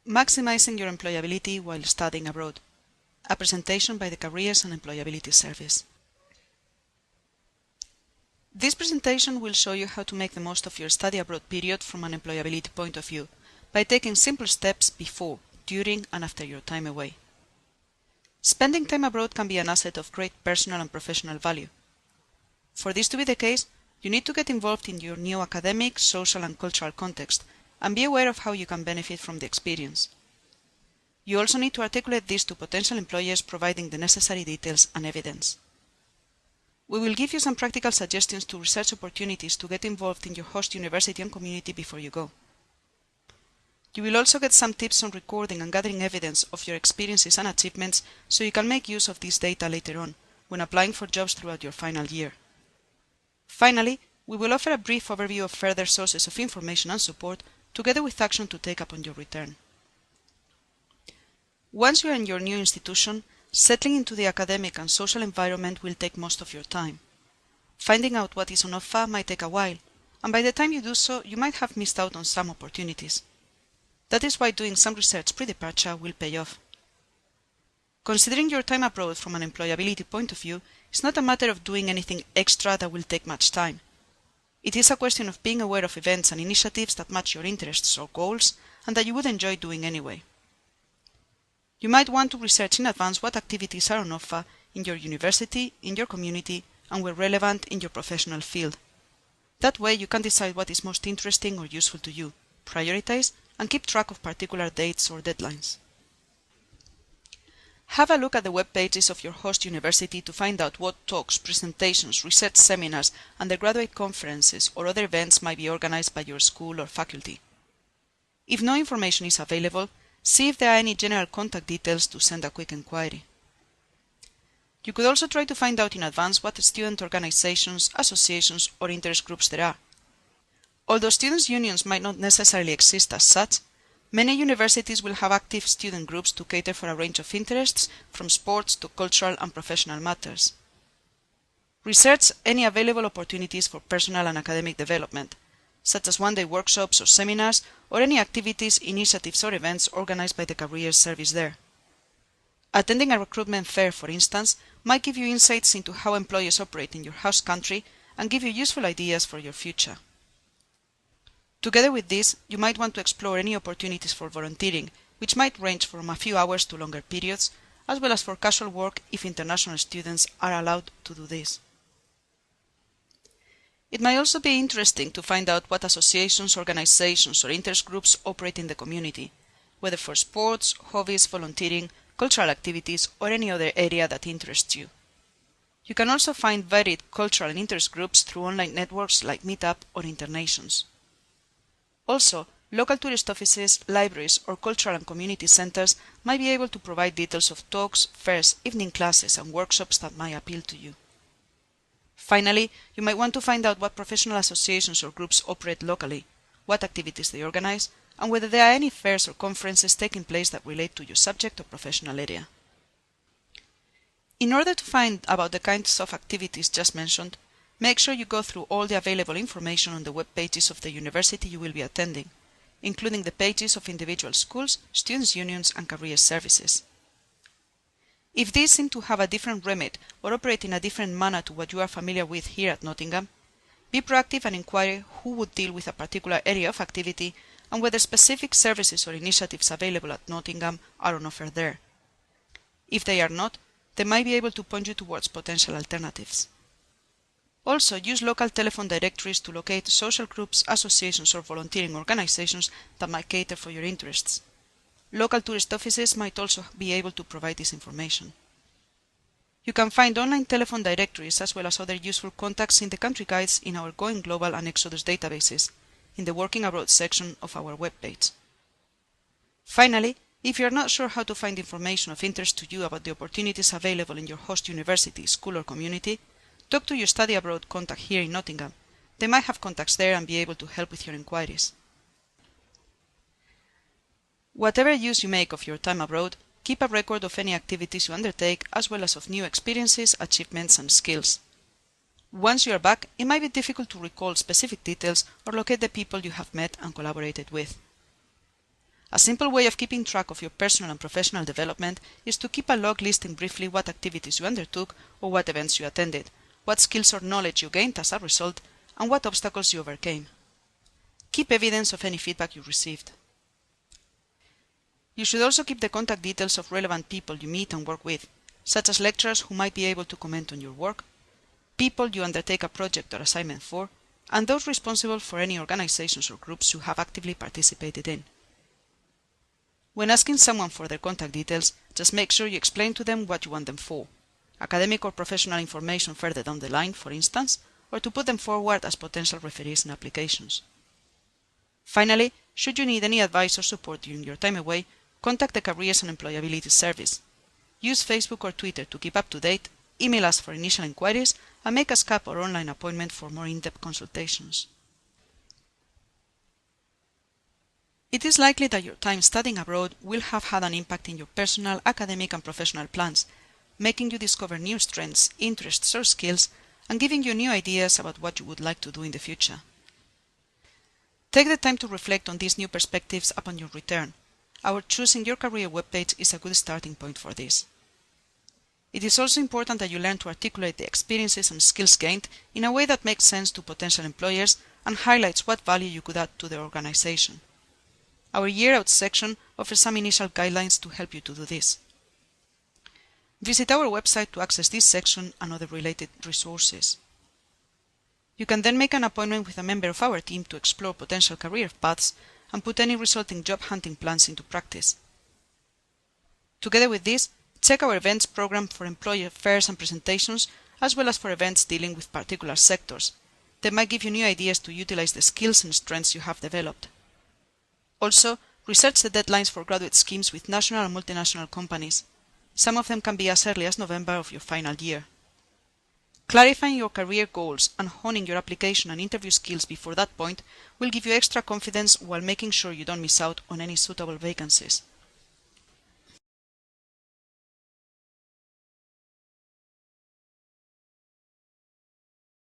Maximizing your employability while studying abroad. A presentation by the Careers and Employability Service. This presentation will show you how to make the most of your study abroad period from an employability point of view by taking simple steps before, during, and after your time away. Spending time abroad can be an asset of great personal and professional value. For this to be the case, you need to get involved in your new academic, social, and cultural context and be aware of how you can benefit from the experience. You also need to articulate this to potential employers, providing the necessary details and evidence. We will give you some practical suggestions to research opportunities to get involved in your host university and community before you go. You will also get some tips on recording and gathering evidence of your experiences and achievements so you can make use of this data later on when applying for jobs throughout your final year. Finally, we will offer a brief overview of further sources of information and support, together with action to take upon your return. Once you are in your new institution, settling into the academic and social environment will take most of your time. Finding out what is on offer might take a while, and by the time you do so, you might have missed out on some opportunities. That is why doing some research pre-departure will pay off. Considering your time abroad from an employability point of view is not a matter of doing anything extra that will take much time. It is a question of being aware of events and initiatives that match your interests or goals and that you would enjoy doing anyway. You might want to research in advance what activities are on offer in your university, in your community, and where relevant in your professional field. That way you can decide what is most interesting or useful to you, prioritize, and keep track of particular dates or deadlines. Have a look at the web pages of your host university to find out what talks, presentations, research seminars, undergraduate conferences, or other events might be organized by your school or faculty. If no information is available, see if there are any general contact details to send a quick inquiry. You could also try to find out in advance what student organizations, associations, or interest groups there are. Although students' unions might not necessarily exist as such, many universities will have active student groups to cater for a range of interests, from sports to cultural and professional matters. Research any available opportunities for personal and academic development, such as one-day workshops or seminars, or any activities, initiatives, or events organized by the Careers Service there. Attending a recruitment fair, for instance, might give you insights into how employers operate in your host country and give you useful ideas for your future. Together with this, you might want to explore any opportunities for volunteering, which might range from a few hours to longer periods, as well as for casual work if international students are allowed to do this. It might also be interesting to find out what associations, organizations, or interest groups operate in the community, whether for sports, hobbies, volunteering, cultural activities, or any other area that interests you. You can also find varied cultural and interest groups through online networks like Meetup or Internations. Also, local tourist offices, libraries, or cultural and community centers might be able to provide details of talks, fairs, evening classes, and workshops that might appeal to you. Finally, you might want to find out what professional associations or groups operate locally, what activities they organize, and whether there are any fairs or conferences taking place that relate to your subject or professional area. In order to find about the kinds of activities just mentioned, make sure you go through all the available information on the web pages of the university you will be attending, including the pages of individual schools, students' unions, and career services. If these seem to have a different remit or operate in a different manner to what you are familiar with here at Nottingham, be proactive and inquire who would deal with a particular area of activity and whether specific services or initiatives available at Nottingham are on offer there. If they are not, they might be able to point you towards potential alternatives. Also, use local telephone directories to locate social groups, associations, or volunteering organizations that might cater for your interests. Local tourist offices might also be able to provide this information. You can find online telephone directories as well as other useful contacts in the country guides in our Going Global and Exodus databases, in the Working Abroad section of our webpage. Finally, if you are not sure how to find information of interest to you about the opportunities available in your host university, school, or community, talk to your study abroad contact here in Nottingham. They might have contacts there and be able to help with your inquiries. Whatever use you make of your time abroad, keep a record of any activities you undertake as well as of new experiences, achievements, and skills. Once you are back, it might be difficult to recall specific details or locate the people you have met and collaborated with. A simple way of keeping track of your personal and professional development is to keep a log listing briefly what activities you undertook or what events you attended, what skills or knowledge you gained as a result, and what obstacles you overcame. Keep evidence of any feedback you received. You should also keep the contact details of relevant people you meet and work with, such as lecturers who might be able to comment on your work, people you undertake a project or assignment for, and those responsible for any organizations or groups you have actively participated in. When asking someone for their contact details, just make sure you explain to them what you want them for. Academic or professional information further down the line, for instance, or to put them forward as potential referees in applications. Finally, should you need any advice or support during your time away, contact the Careers and Employability Service. Use Facebook or Twitter to keep up to date, email us for initial inquiries, and make a Skype or online appointment for more in-depth consultations. It is likely that your time studying abroad will have had an impact in your personal, academic, and professional plans, making you discover new strengths, interests, or skills, and giving you new ideas about what you would like to do in the future. Take the time to reflect on these new perspectives upon your return. Our Choosing Your Career webpage is a good starting point for this. It is also important that you learn to articulate the experiences and skills gained in a way that makes sense to potential employers and highlights what value you could add to the organization. Our Year Out section offers some initial guidelines to help you to do this. Visit our website to access this section and other related resources. You can then make an appointment with a member of our team to explore potential career paths and put any resulting job hunting plans into practice. Together with this, check our events program for employer fairs and presentations, as well as for events dealing with particular sectors. They might give you new ideas to utilize the skills and strengths you have developed. Also, research the deadlines for graduate schemes with national and multinational companies. Some of them can be as early as November of your final year. Clarifying your career goals and honing your application and interview skills before that point will give you extra confidence while making sure you don't miss out on any suitable vacancies.